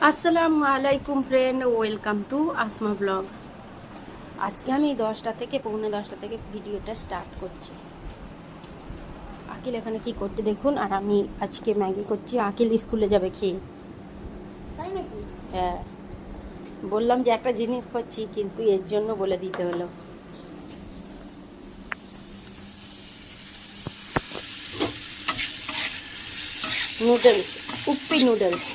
আসসালামু আলাইকুম friend, welcome to Asma blog. আজকে আমি 10টা থেকে পৌনে 10টা থেকে ভিডিওটা স্টার্ট করছি। আকিল এখানে কি করছে দেখুন, আর আমি আজকে ম্যাগি করছি। আকিল স্কুলে যাবে খেয়ে। তাই নাকি? হ্যাঁ, বললাম যে একটা জিনিস করছি, কিন্তু এর জন্য বলে দিতে হলো। Noodles, উপ্পি noodles.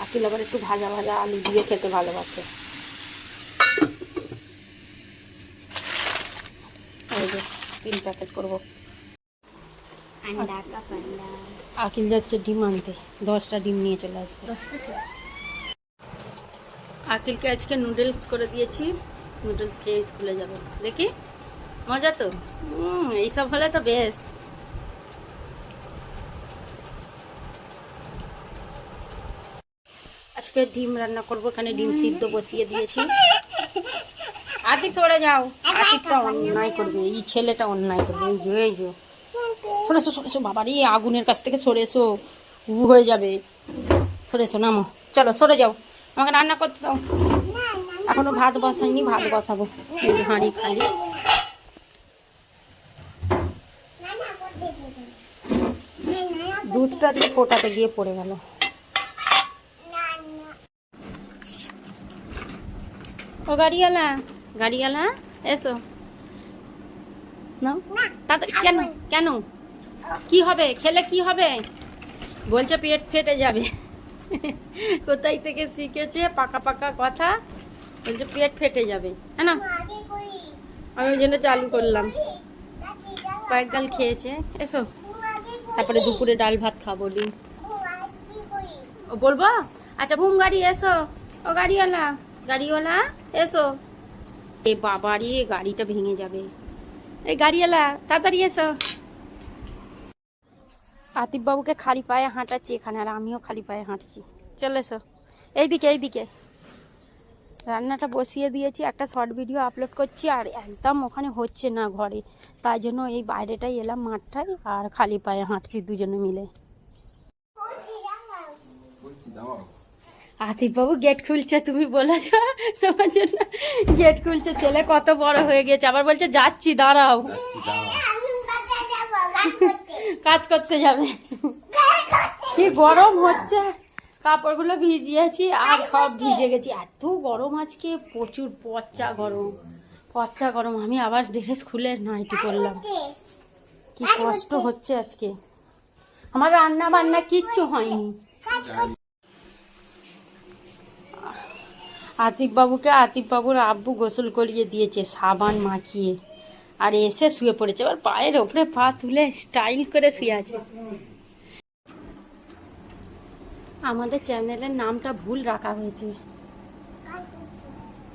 আকিল আবার একটু ভাজা ভাজা আলু দিয়ে খেতে ভালোবাসে। এই যে 3 প্যাকেট করবো। আন্ডা কা পান্ডা। আকিল যাচ্ছে ডিম আনতে, 10টা ডিম নিয়ে চলে আসবে। আকিলকে আজকে নুডলস করে দিয়েছি, নুডলস খেয়ে স্কুলে যাবে। দেখি মজা তো, এইসব হলে তো বেশ। আজকে ডিম রান্না করবো, এখানে ডিম সিদ্ধ বসিয়ে দিয়েছি। আতিক সরে যাও, আতিকটা অন্যায় করবে, এই ছেলেটা অন্যায় করবে। এই যে সরে এসো, সরে এসো, বাবার এই আগুনের কাছ থেকে সরে এসো, হয়ে যাবে। সরে এসো, নামো, চলো সরে যাও, আমাকে রান্না করতে দাও। এখনো ভাত বসাইনি, ভাত বসাবো। এই হাঁড়ি খালি। দুধটা দিয়ে ফোটাতে গিয়ে পড়ে গেল। ও গাড়িওয়ালা, গাড়িওয়ালা এসো না, তাতে কেন কেন কি হবে, খেলে কি হবে? বলছে পেট ফেটে যাবে। কোথায় থেকে শিখেছে পাকা পাকা কথা, বলছে পেট ফেটে যাবে। হ্যাঁ না, আমি ওই জন্য চালু করলাম। কয়েক গাল খেয়েছে। এসো, তারপরে দুপুরে ডাল ভাত খাবো, ডিম। ও বলবো, আচ্ছা বুম গাড়ি এসো, ও গাড়িওয়ালা, গাড়িওয়ালা এসো। এ বাবারে, গাড়িটা ভেঙে যাবে। এই গাড়িওয়ালা তাড়াতাড়ি এসো। আতিফ বাবুকে খালি পায়ে হাঁটাচ্ছি এখানে, আর আমিও খালি পায়ে হাঁটছি। চলে এসো এইদিকে, এইদিকে। রান্নাটা বসিয়ে দিয়েছি, একটা শর্ট ভিডিও আপলোড করছি, আর একদম ওখানে হচ্ছে না ঘরে, তাই জন্য এই বাইরেটাই এলাম মাঠটায়, আর খালি পায়ে হাঁটছি দুজনে মিলে। আতিফ বাবু গেট খুলছে, তুমি বলেছ তোমার জন্য গেট খুলছে। ছেলে কত বড় হয়ে গেছে, আবার বলছে যাচ্ছি, দাঁড়াও। কাজ করতে যাবে। কি গরম হচ্ছে, কাপড়গুলো ভিজিয়েছি আর সব ভিজে গেছি। এত গরম আজকে, প্রচুর পচা গরম, পচা গরম। আমি আবার ড্রেস খুলে নাইটি পরলাম। কি কষ্ট হচ্ছে আজকে। আমার রান্না বান্না কিচ্ছু হয়নি। আতিফ বাবুর আব্বু গোসল করিয়ে দিয়েছে সাবান মাখিয়ে, আর এসে শুয়ে পড়েছে। এবার পায়ের ওপরে পা তুলে স্টাইল করে শুয়ে আছে। আমাদের চ্যানেলের নামটা ভুল রাখা হয়েছে।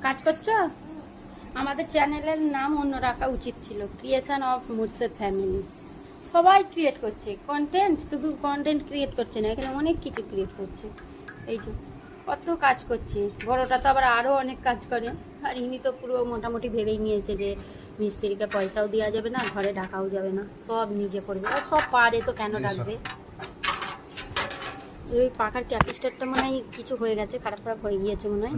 কাজ করছো? আমাদের চ্যানেলের নাম অন্য রাখা উচিত ছিল, ক্রিয়েশন অফ মুর্শেদ ফ্যামিলি। সবাই ক্রিয়েট করছে কন্টেন্ট, শুধু কন্টেন্ট ক্রিয়েট করছে না, এখানে অনেক কিছু ক্রিয়েট করছে। এই যে কত কাজ করছে, বড়টা তো আবার আরও অনেক কাজ করে। আর ইনি তো পুরো মোটামুটি ভেবেই নিয়েছে যে মিস্ত্রিকে পয়সাও দেওয়া যাবে না, ঘরে ঢাকাও যাবে না, সব নিজে করবে। আর সব পারে তো কেন ডাকবে। ওই পাখার ক্যাপিস্টারটা মনে হয় কিছু হয়ে গেছে, খারাপ খারাপ হয়ে গিয়েছে মনে হয়,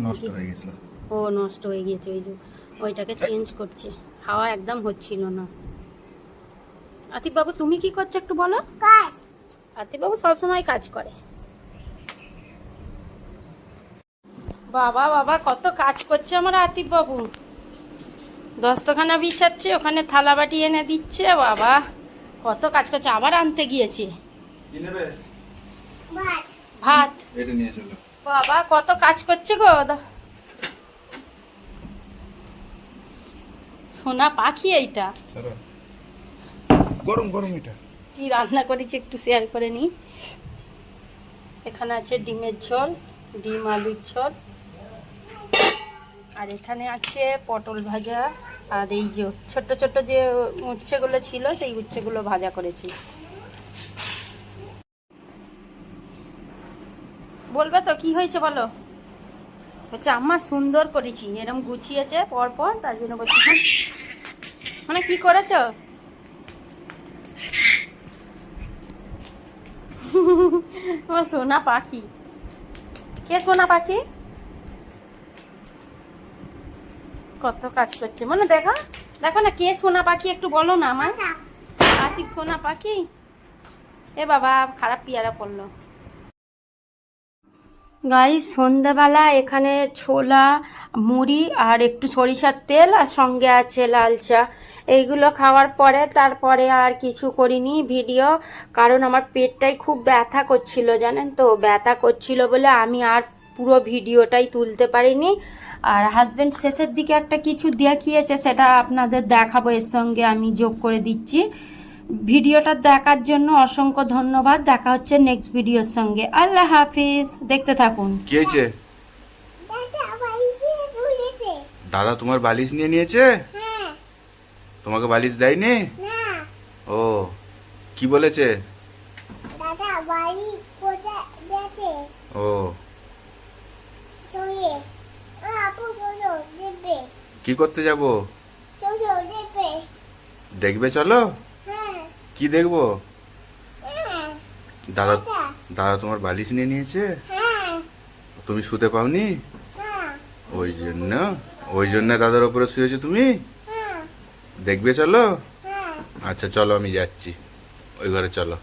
ও নষ্ট হয়ে গিয়েছে। ওই যে ওইটাকে চেঞ্জ করছে, হাওয়া একদম হচ্ছিল না। আতিফ বাবু তুমি কি করছো একটু বলো। আতিফ বাবু সবসময় কাজ করে। বাবা বাবা, কত কাজ করছে আমার আতিফ বাবু। দস্তখানা বিছাচ্ছে, ওখানে থালা বাটি এনে দিচ্ছে। বাবা কত কাজ করছে। আবার আনতে গিয়েছে ভাত। বাবা কত কাজ করছে গো। সোনা পাখি এইটা, গরম গরম। এটা কি রান্না করেছি একটু শেয়ার করে নিই। এখানে আছে ডিমের ঝোল, ডিম আলুর ঝোল, আর এখানে আছে পটল ভাজা, আর এই যে ছোট্ট ছোট্ট যে উচ্ছেগুলো ছিল সেই উচ্ছেগুলো ভাজা করেছি। বলবে তো কি হয়েছে বলো। হচ্ছে আম্মা সুন্দর করেছি, এরকম গুছিয়েছে পরপর, তার জন্য বলছি। মানে কি করেছো? ও সোনা পাখি। কে সোনা পাখি? কত কাজ করছে মনে, দেখো দেখো না কে সোনা পাখি, একটু বলো না আমার। আতিক সোনা পাখি। এ বাবা খারাপ পিয়ারা পড়লো। গাইস সন্ধ্যাবেলা এখানে ছোলা মুড়ি আর একটু সরিষার তেল আর সঙ্গে আছে লাল চা, এইগুলো খাওয়ার পরে তারপরে আর কিছু করিনি ভিডিও, কারণ আমার পেটটাই খুব ব্যথা করছিল জানেন তো, ব্যথা করছিল বলে আমি আর পুরো ভিডিওটাই তুলতে পারিনি। আর হাজব্যান্ড শেষের দিকে একটা কিছু দেখিয়েছে, সেটা আপনাদের দেখাবো, এর সঙ্গে আমি যোগ করে দিচ্ছি। ভিডিওটা দেখার জন্য অসংখ্য ধন্যবাদ। দেখা হচ্ছে নেক্সট ভিডিওর সঙ্গে। আল্লাহ হাফিজ, দেখতে থাকুন। কি হয়েছে? দাদা তোমার বালিশ নিয়ে নিয়েছে? তোমাকে বালিশ দেয়নি? ও কি বলেছে? ও কি করতে যাব? দেখবে চলো। কি দেখবো? দাদা দাদা তোমার বালিশ নিয়ে নিয়েছে? তুমি শুতে পাওনি? ওই জন্য দাদার উপরে শুয়েছো তুমি? দেখবে চলো। আচ্ছা চলো আমি যাচ্ছি, ওই ঘরে চলো।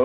ও